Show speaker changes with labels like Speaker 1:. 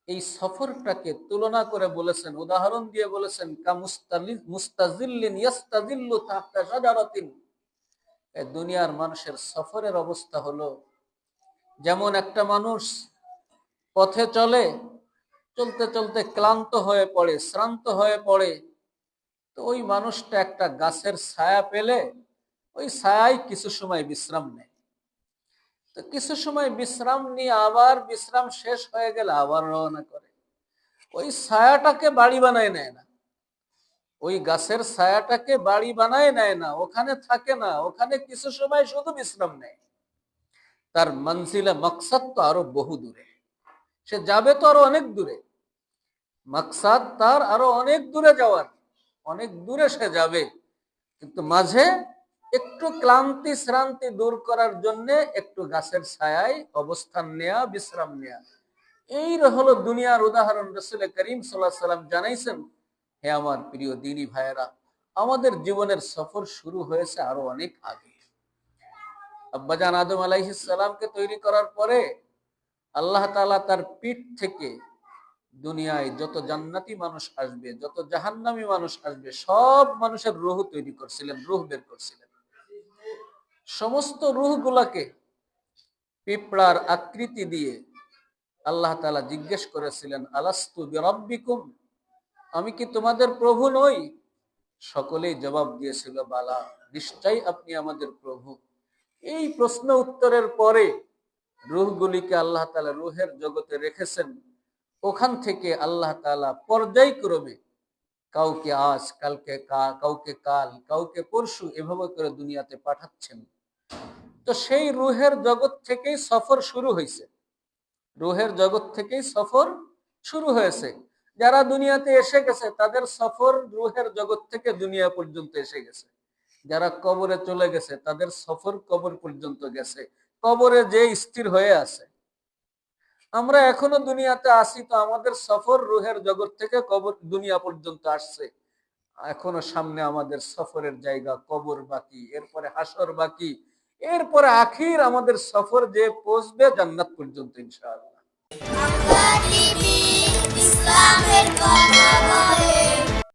Speaker 1: এই সফরটাকে তুলনা করে বলেছেন, উদাহরণ দিয়ে বলেছেন, মুস্তাজিল্লিন ইয়াস্তাজিল্লু তাহতা শাজারাতিন। দুনিয়ার মানুষের সফরের অবস্থা হলো যেমন একটা মানুষ পথে চলে, চলতে চলতে ক্লান্ত হয়ে পড়ে, শ্রান্ত হয়ে পড়ে, তো ওই মানুষটা একটা গাছের ছায়া পেলে ওই ছায়ায় কিছু সময় বিশ্রাম নেয়। তো কিছু সময় বিশ্রাম নিয়ে আবার বিশ্রাম শেষ হয়ে গেলে আবার রওনা করে। ওই ছায়াটাকে বাড়ি বানায় নেয় না, ওই গাছের ছায়াটাকে বাড়ি বানায় নেয় না, ওখানে থাকে না, ওখানে কিছু সময় শুধু বিশ্রাম নেয়। তার মনজিলে মকসদ তো আরো বহু দূরে, সে যাবে তো আরো অনেক দূরে, মকসদ তার আরো অনেক দূরে যাওয়ার, অনেক দূরে সে যাবে, কিন্তু মাঝে একটু ক্লান্তি শ্রান্তি দূর করার জন্য একটু গাছের ছায়ায় অবস্থান নেয়া, বিশ্রাম নেয়া। এই হলো দুনিয়ার উদাহরণ। রাসূল করিম সাল্লাল্লাহু আলাইহি ওয়াসাল্লাম জানাইছেন, হে আমার প্রিয় দ্বীনী ভাইয়েরা, আমাদের জীবনের সফর শুরু হয়েছে আরো অনেক আগে। আব্বাজান আদম আলাইহিস সালামকে তৈরি করার পরে আল্লাহ তাআলা তার পিঠ থেকে দুনিয়ায় যত জান্নাতি মানুষ আসবে, যত জাহান্নামী মানুষ আসবে, সব মানুষের রূহ তৈরি করছিলেন, রূহ বের করছিলেন। সমস্ত রূহগুলোকে পিঁপড়ার আকৃতি দিয়ে আল্লাহ তাআলা জিজ্ঞেস করেছিলেন, আলাস্তু বিরাব্বিকুম, আমি কি তোমাদের প্রভু নই? সকলেই জবাব দিয়েছিল, বালা, নিশ্চয়ই আপনি আমাদের প্রভু। এই প্রশ্ন উত্তরের পরে রূহগুলিকে আল্লাহ তাআলা রূহের জগতে রেখেছেন। ওখান থেকে আল্লাহ তাআলা পর্যায়ক্রমে কাউকে আজ, কালকে কাউকে কাল, কাউকে পরশু, এভাবে করে দুনিয়াতে পাঠাচ্ছেন। তো সেই রূহের জগৎ থেকেই সফর শুরু হয়েছে, রূহের জগৎ থেকেই সফর শুরু হয়েছে। যারা দুনিয়াতে এসে গেছে তাদের সফর রূহের জগৎ থেকে দুনিয়া পর্যন্ত এসে গেছে। যারা কবরে চলে গেছে তাদের সফর কবর পর্যন্ত গেছে, কবরে যে স্থির হয়ে আছে। আমরা এখনো দুনিয়াতে আসি, তো আমাদের সফর রূহের জগৎ থেকে কবর দুনিয়া পর্যন্ত আসছে। এখনো সামনে আমাদের সফরের জায়গা কবর বাকি, এরপরে হাসর বাকি, এরপরে আখির আমাদের সফর যে পৌঁছবে জান্নাত পর্যন্ত ইনশাআল্লাহ।